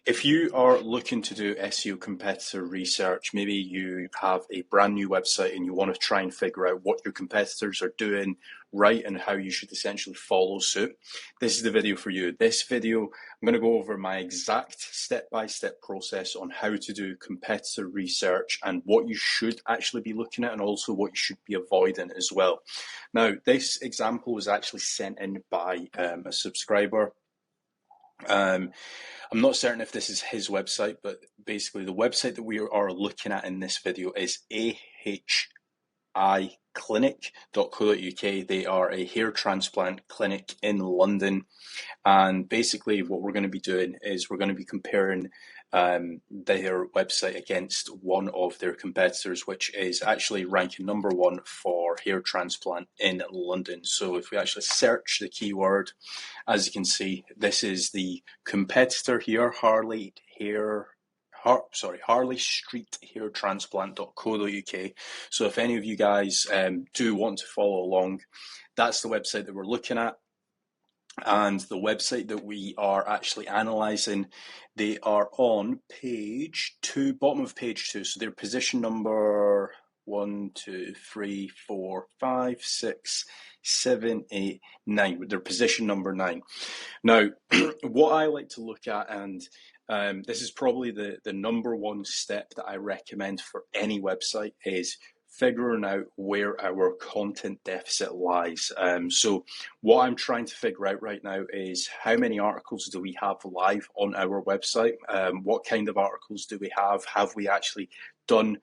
If you are looking to do SEO competitor research, maybe you have a brand new website and you want to try and figure out what your competitors are doing right and how you should essentially follow suit, this is the video for you. This video, I'm going to go over my exact step-by-step process on how to do competitor research and what you should actually be looking at and also what you should be avoiding as well. Now, this example was actually sent in by a subscriber. I'm not certain if this is his website, but basically the website that we are looking at in this video is ahiclinic.co.uk. They are a hair transplant clinic in London. And basically what we're going to be doing is we're going to be comparing their website against one of their competitors, which is actually ranking number 1 for hair transplant in London. So if we actually search the keyword, as you can see, this is the competitor here, Harley Street Hair Transplant.co.uk. So if any of you guys do want to follow along, that's the website that we're looking at. And the website that we are actually analysing, they are on page 2, bottom of page 2. So they're position number 1, 2, 3, 4, 5, 6, 7, 8, 9. They're position number 9. Now, what I like to look at, and this is probably the number 1 step that I recommend for any website, is figuring out where our content deficit lies. So what I'm trying to figure out right now is how many articles do we have live on our website? What kind of articles do we have? Have we actually done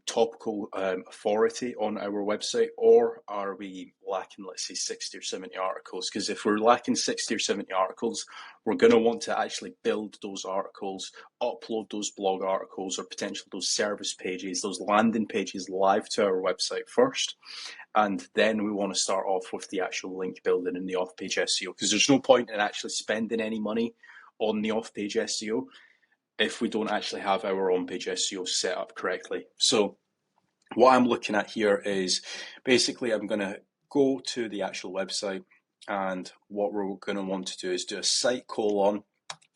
topical authority on our website, or are we lacking, let's say, 60 or 70 articles? Because if we're lacking 60 or 70 articles, we're going to want to actually build those articles, upload those blog articles, or potentially those service pages, those landing pages live to our website first. And then we want to start off with the actual link building and the off-page SEO, because there's no point in actually spending any money on the off-page SEO if we don't actually have our on-page SEO set up correctly. So what I'm looking at here is basically I'm going to go to the actual website, and what we're going to want to do is do a site colon,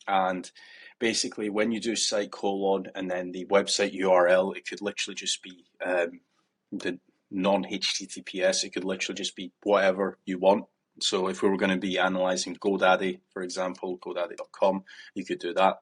and basically when you do site colon and then the website URL, it could literally just be the non-HTTPS, it could literally just be whatever you want. So if we were going to be analysing GoDaddy, for example, godaddy.com, you could do that.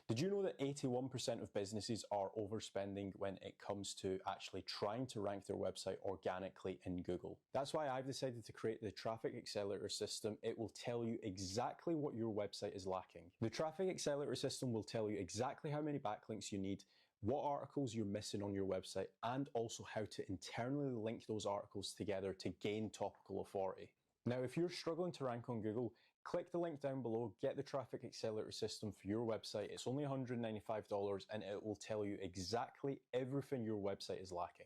Did you know that 81% of businesses are overspending when it comes to actually trying to rank their website organically in Google? That's why I've decided to create the Traffic Accelerator system. It will tell you exactly what your website is lacking. The Traffic Accelerator system will tell you exactly how many backlinks you need, what articles you're missing on your website, and also how to internally link those articles together to gain topical authority. Now, if you're struggling to rank on Google, click the link down below, get the Traffic Accelerator system for your website. It's only $195 and it will tell you exactly everything your website is lacking.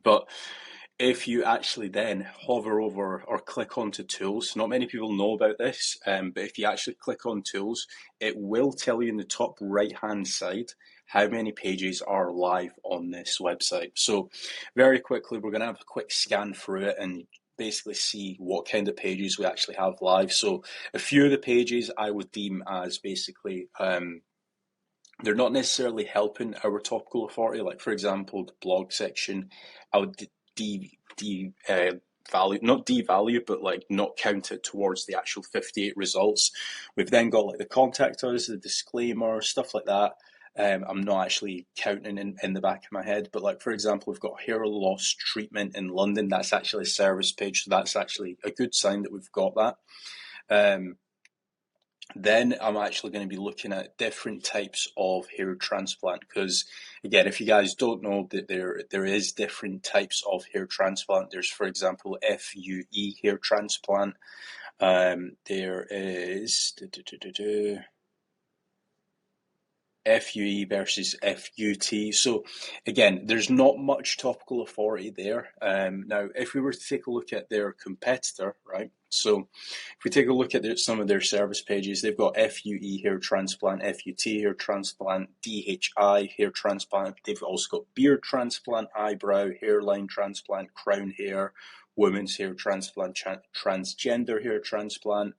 But if you actually then hover over or click onto tools, not many people know about this, but if you actually click on tools, it will tell you in the top right hand side how many pages are live on this website. So very quickly, we're going to have a quick scan through it and basically see what kind of pages we actually have live. So a few of the pages I would deem as basically they're not necessarily helping our topical authority. Like for example, the blog section, I would not devalue, but like not count it towards the actual 58 results. We've then got like the contact us, the disclaimer, stuff like that. I'm not actually counting in the back of my head, but like for example, we've got hair loss treatment in London. That's actually a service page, so that's actually a good sign that we've got that. Then I'm actually going to be looking at different types of hair transplant, because again, if you guys don't know, that there is different types of hair transplant. There's, for example, FUE hair transplant. There is FUE versus FUT. So again, there's not much topical authority there. Now, if we were to take a look at their competitor, right? So if we take a look at some of their service pages, they've got FUE hair transplant, FUT hair transplant, DHI hair transplant. They've also got beard transplant, eyebrow, hairline transplant, crown hair, women's hair transplant, transgender hair transplant,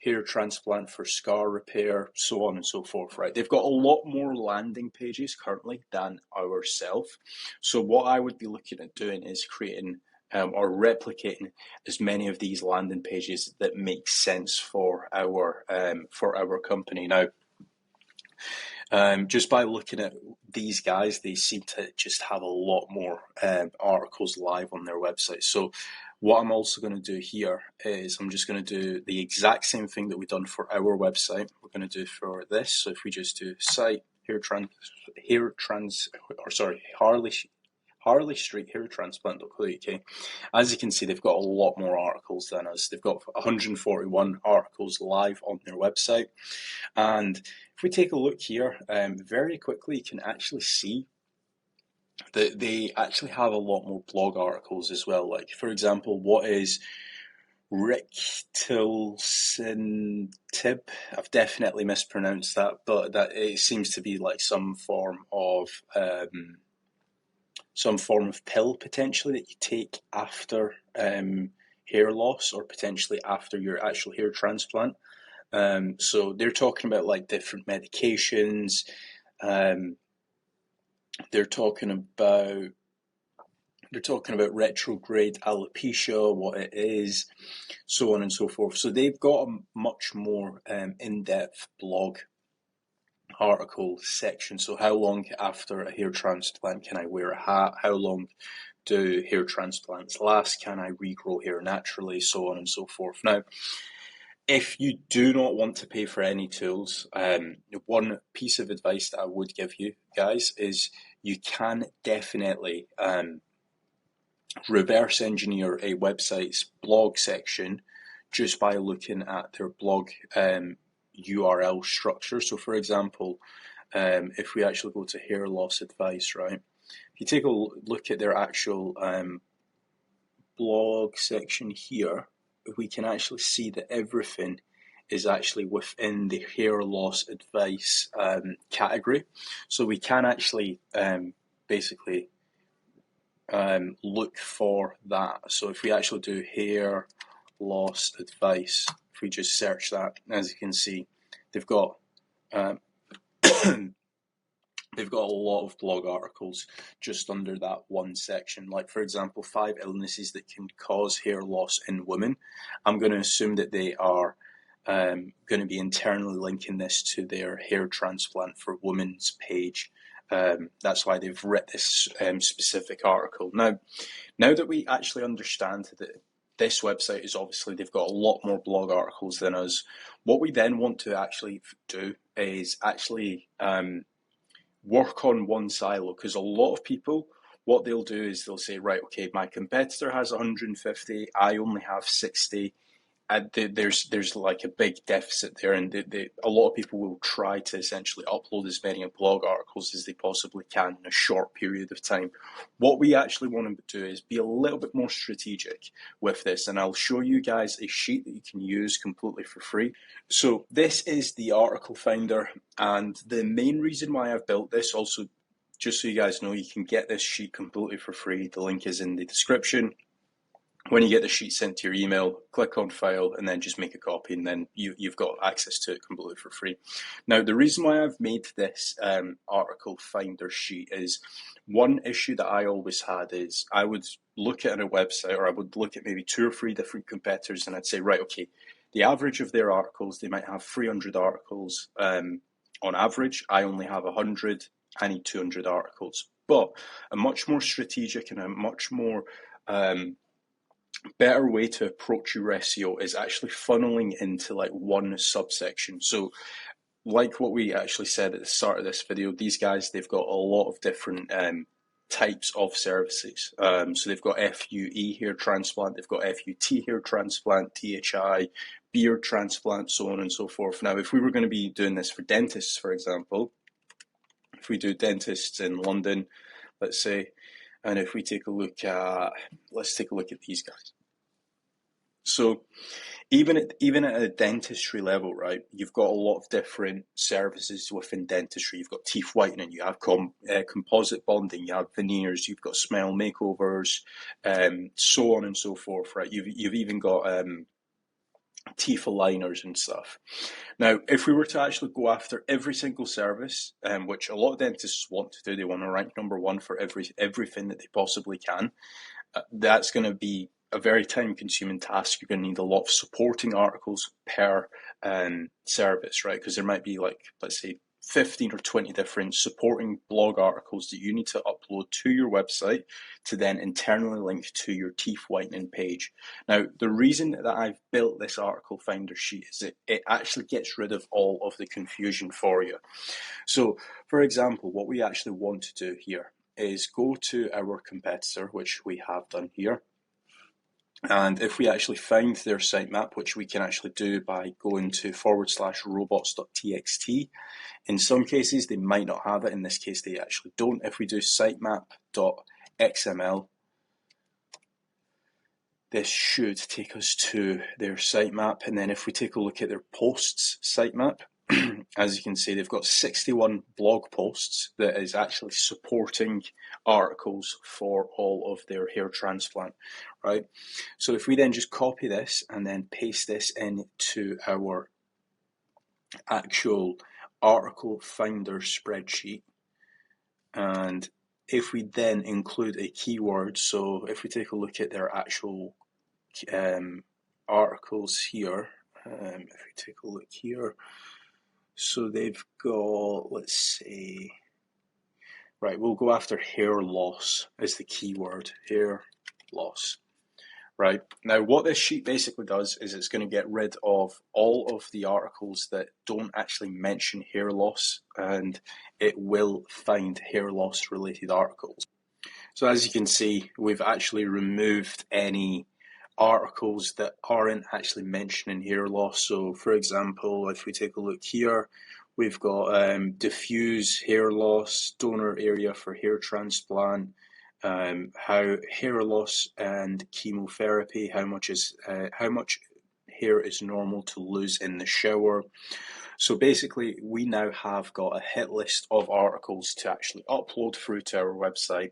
hair transplant for scar repair, so on and so forth, right? They've got a lot more landing pages currently than ourselves. So what I would be looking at doing is creating or replicating as many of these landing pages that make sense for our company. Now, just by looking at these guys, they seem to just have a lot more articles live on their website. So what I'm also going to do here is I'm just going to do the exact same thing that we've done for our website. We're going to do for this. So if we just do site Harley Street Hair Transplant.co.uk. As you can see, they've got a lot more articles than us. They've got 141 articles live on their website. And if we take a look here, very quickly, you can actually see that they actually have a lot more blog articles as well. Like, for example, what is Rictilson Tib? I've definitely mispronounced that, but that it seems to be like some form of pill potentially that you take after hair loss or potentially after your actual hair transplant. So they're talking about like different medications. They're talking about retrograde alopecia, what it is, so on and so forth. So they've got a much more in-depth blog article section. So how long after a hair transplant can I wear a hat? How long do hair transplants last? Can I regrow hair naturally? So on and so forth. Now, if you do not want to pay for any tools, one piece of advice that I would give you guys is you can definitely reverse engineer a website's blog section just by looking at their blog URL structure. So for example, if we actually go to hair loss advice, right? If you take a look at their actual blog section here, we can actually see that everything is actually within the hair loss advice category. So we can actually basically look for that. So if we actually do hair loss advice, if we just search that, as you can see, they've got they've got a lot of blog articles just under that one section. Like, for example, 5 illnesses that can cause hair loss in women. I'm going to assume that they are going to be internally linking this to their hair transplant for women's page. That's why they've written this specific article. Now that we actually understand that this website is obviously, they've got a lot more blog articles than us, what we then want to actually do is actually work on one silo, because a lot of people, what they'll do is they'll say, right, okay, my competitor has 150, I only have 60. There's like a big deficit there, and a lot of people will try to essentially upload as many blog articles as they possibly can in a short period of time. What we actually want to do is be a little bit more strategic with this, and I'll show you guys a sheet that you can use completely for free. So this is the article finder, and the main reason why I've built this, also just so you guys know, you can get this sheet completely for free. The link is in the description. When you get the sheet sent to your email, click on file and then just make a copy, and then you've got access to it completely for free. Now, the reason why I've made this article finder sheet is, one issue that I always had is I would look at a website, or I would look at maybe 2 or 3 different competitors, and I'd say, right, okay, the average of their articles, they might have 300 articles on average. I only have 100. I need 200 articles. But a much more strategic and a much more better way to approach your SEO is actually funneling into like one subsection. So like what we actually said at the start of this video, these guys, they've got a lot of different types of services. So they've got FUE hair transplant, they've got FUT hair transplant, THI, beard transplant, so on and so forth. Now, if we were going to be doing this for dentists, for example, if we do dentists in London, let's say, and if we take a look at, let's take a look at these guys. So even at a dentistry level, right, you've got a lot of different services within dentistry. You've got teeth whitening, you have composite bonding, you have veneers, you've got smile makeovers, so on and so forth, right? You've even got teeth aligners and stuff. Now, if we were to actually go after every single service, which a lot of dentists want to do, they want to rank number one for everything that they possibly can, that's going to be a very time-consuming task. You're going to need a lot of supporting articles per service, right? Because there might be, like, let's say 15 or 20 different supporting blog articles that you need to upload to your website to then internally link to your teeth whitening page. Now, the reason that I've built this article finder sheet is that it actually gets rid of all of the confusion for you. So, for example, what we actually want to do here is go to our competitor, which we have done here. And if we actually find their sitemap, which we can actually do by going to /robots.txt, in some cases they might not have it. In this case, they actually don't. If we do sitemap.xml, this should take us to their sitemap. And then if we take a look at their posts sitemap, as you can see, they've got 61 blog posts that is actually supporting articles for all of their hair transplant, right? So if we then just copy this and then paste this into our actual article finder spreadsheet, and if we then include a keyword, so if we take a look at their actual articles here, if we take a look here, so they've got, let's say, right, we'll go after hair loss as the keyword, hair loss. Right, now what this sheet basically does is it's going to get rid of all of the articles that don't actually mention hair loss, and it will find hair loss related articles. So as you can see, we've actually removed any articles that aren't actually mentioning hair loss. So for example, if we take a look here, we've got diffuse hair loss, donor area for hair transplant, how hair loss and chemotherapy, how much hair is normal to lose in the shower. So basically, we now have got a hit list of articles to actually upload through to our website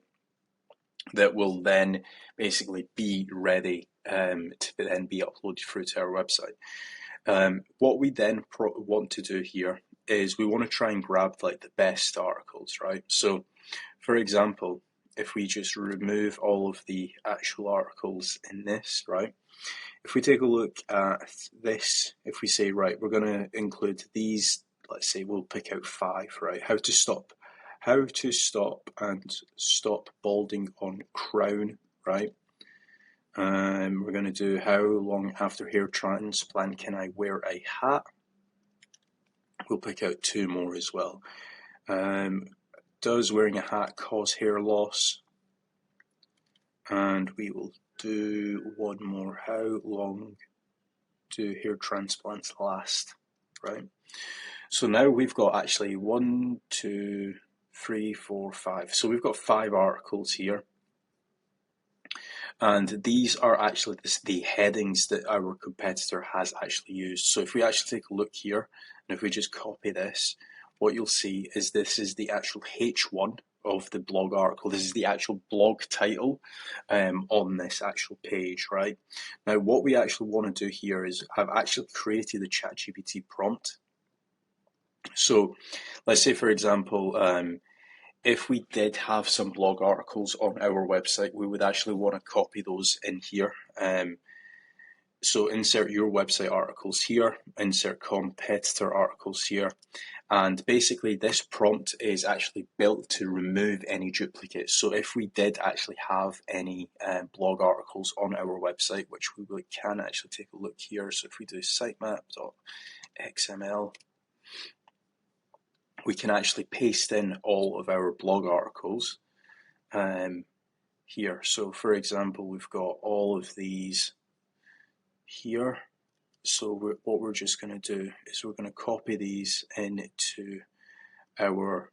that will then basically be ready to then be uploaded through to our website. What we then want to do here is we want to try and grab like the best articles, right? So for example, if we just remove all of the actual articles in this, right? If we take a look at this, if we say, right, we're going to include these, let's say we'll pick out 5, right? How to stop and stop balding on crown, right? We're going to do how long after hair transplant can I wear a hat? We'll pick out 2 more as well. Does wearing a hat cause hair loss? And we will do 1 more. How long do hair transplants last? Right. So now we've got actually 1, 2, 3, 4, 5. So we've got 5 articles here. And these are actually the headings that our competitor has actually used. So if we actually take a look here, and if we just copy this, what you'll see is this is the actual H1 of the blog article. This is the actual blog title on this actual page, right? Now, what we actually want to do here is I've actually created a ChatGPT prompt. So let's say, for example, if we did have some blog articles on our website, we would actually want to copy those in here. So insert your website articles here, insert competitor articles here. And basically this prompt is actually built to remove any duplicates. So if we did actually have any blog articles on our website, which we can actually take a look here. So if we do sitemap.xml, we can actually paste in all of our blog articles here. So for example, we've got all of these here. So what we're just going to do is we're going to copy these into our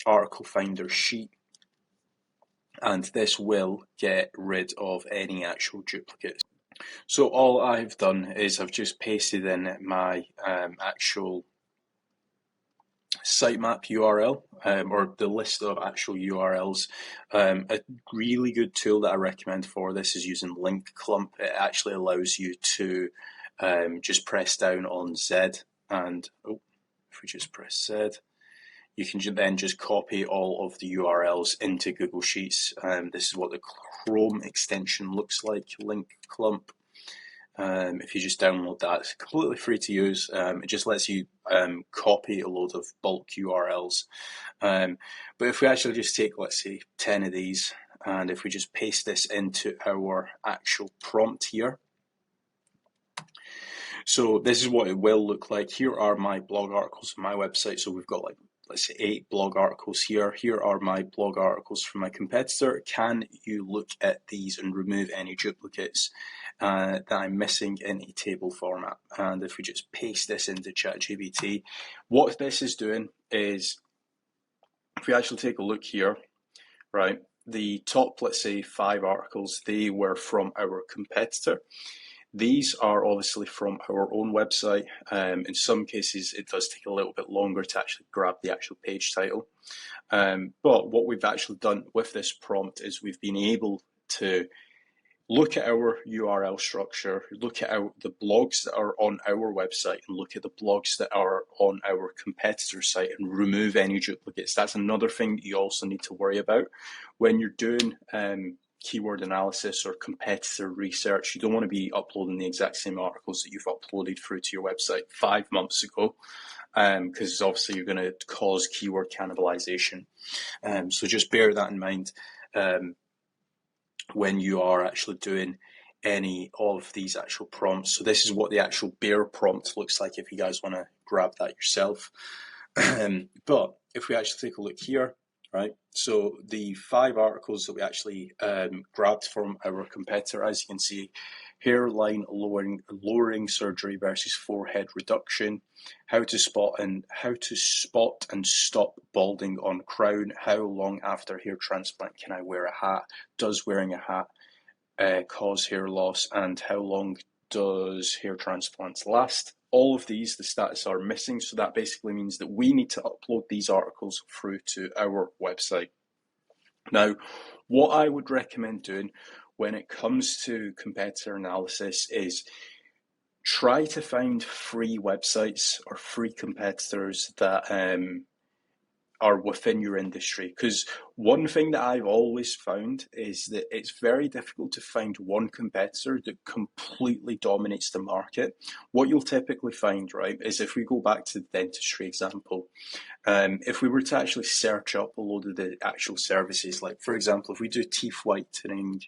article finder sheet, and this will get rid of any actual duplicates. So all I've done is I've just pasted in my actual sitemap URL, or the list of actual URLs. A really good tool that I recommend for this is using link clump. It actually allows you to just press down on Z, and if we just press Z, you can then just copy all of the URLs into Google Sheets. This is what the Chrome extension looks like, link clump. If you just download that, it's completely free to use. It just lets you copy a load of bulk URLs. But if we actually just take, let's say, 10 of these, and if we just paste this into our actual prompt here, so this is what it will look like. Here are my blog articles on my website. So we've got, like, let's say 8 blog articles here. Here are my blog articles from my competitor. Can you look at these and remove any duplicates that I'm missing in a table format? And if we just paste this into ChatGPT, what this is doing is, if we actually take a look here, right, the top, let's say, 5 articles, they were from our competitor. These are obviously from our own website. In some cases, it does take a little bit longer to actually grab the actual page title. But what we've actually done with this prompt is we've been able to look at our URL structure, look at the blogs that are on our website, and look at the blogs that are on our competitor site, and remove any duplicates. That's another thing that you also need to worry about when you're doing keyword analysis or competitor research. You don't want to be uploading the exact same articles that you've uploaded through to your website 5 months ago, because obviously you're going to cause keyword cannibalization. So just bear that in mind when you are actually doing any of these actual prompts. So this is what the actual bare prompt looks like if you guys want to grab that yourself. But if we actually take a look here, right, so the 5 articles that we actually grabbed from our competitor, as you can see, hairline lowering surgery versus forehead reduction, how to spot and stop balding on crown, how long after hair transplant can I wear a hat, does wearing a hat cause hair loss, and how long does hair transplants last. All of these, the stats are missing, so that basically means that we need to upload these articles through to our website. Now, what I would recommend doing when it comes to competitor analysis is try to find free websites or free competitors that are within your industry. Because one thing that I've always found is that it's very difficult to find one competitor that completely dominates the market. What you'll typically find, right, is if we go back to the dentistry example, if we were to actually search up a load of the actual services, like for example, if we do teeth whitening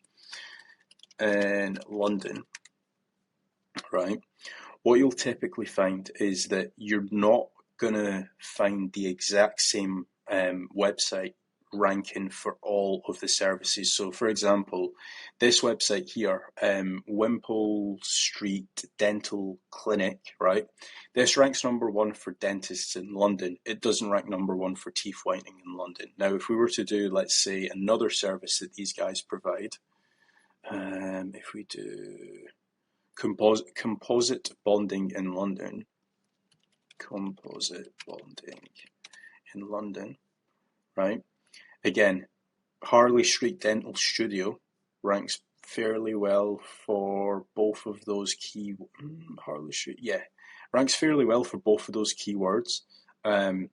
in London, right, what you'll typically find is that you're not going to find the exact same website ranking for all of the services. So for example, this website here, Wimpole Street Dental Clinic, right, this ranks number 1 for dentists in London. It doesn't rank number 1 for teeth whitening in London. Now if we were to do, let's say, another service that these guys provide, if we do composite bonding in London, right? Again, Harley Street Dental Studio ranks fairly well for both of those ranks fairly well for both of those keywords.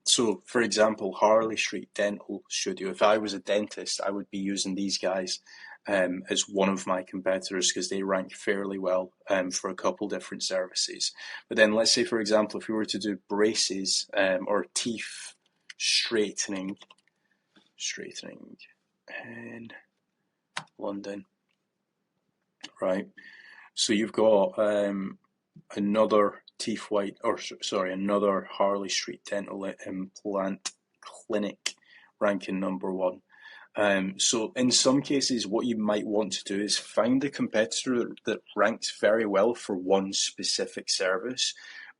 So for example, Harley Street Dental Studio, if I was a dentist, I would be using these guys as one of my competitors because they rank fairly well for a couple different services. But then let's say, for example, if we were to do braces or teeth straightening in London, right? So you've got another Harley Street Dental Implant Clinic ranking number 1. So in some cases, what you might want to do is find a competitor that ranks very well for one specific service.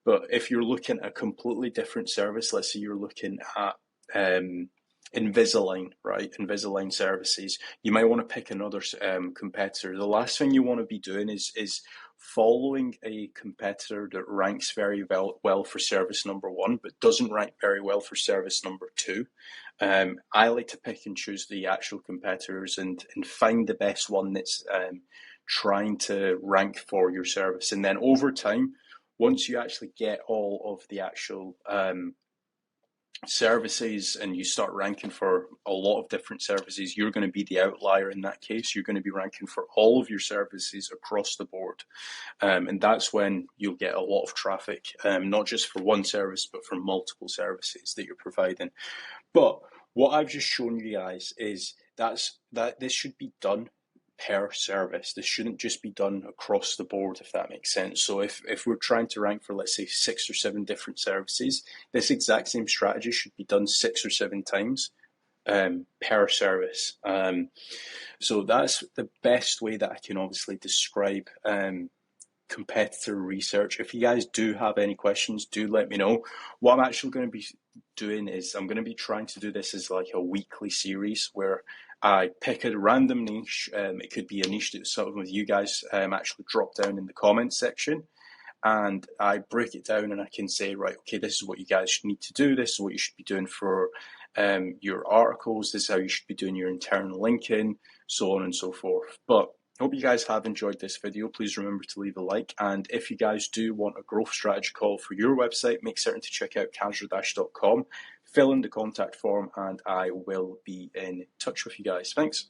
But if you're looking at a completely different service, let's say you're looking at Invisalign, right? Invisalign services, you might want to pick another competitor. The last thing you want to be doing is following a competitor that ranks very well for service number one, but doesn't rank very well for service number two. I like to pick and choose the actual competitors and find the best one that's trying to rank for your service. And then over time, once you actually get all of the actual services and you start ranking for a lot of different services, you're going to be the outlier in that case. You're going to be ranking for all of your services across the board. And that's when you'll get a lot of traffic, not just for one service, but for multiple services that you're providing. But what I've just shown you guys is that this should be done per service. This shouldn't just be done across the board, if that makes sense. So if we're trying to rank for, let's say, 6 or 7 different services, this exact same strategy should be done 6 or 7 times per service. So that's the best way that I can obviously describe competitor research. If you guys do have any questions, do let me know. What I'm actually going to be doing is I'm going to be trying to do this as like a weekly series where I pick a random niche. It could be a niche that some of you guys actually drop down in the comments section, and I break it down and I can say, right, okay, this is what you guys need to do. This is what you should be doing for your articles. This is how you should be doing your internal linking, so on and so forth. But I hope you guys have enjoyed this video. Please remember to leave a like. And if you guys do want a growth strategy call for your website, make certain to check out kazra-.com, fill in the contact form, and I will be in touch with you guys. Thanks.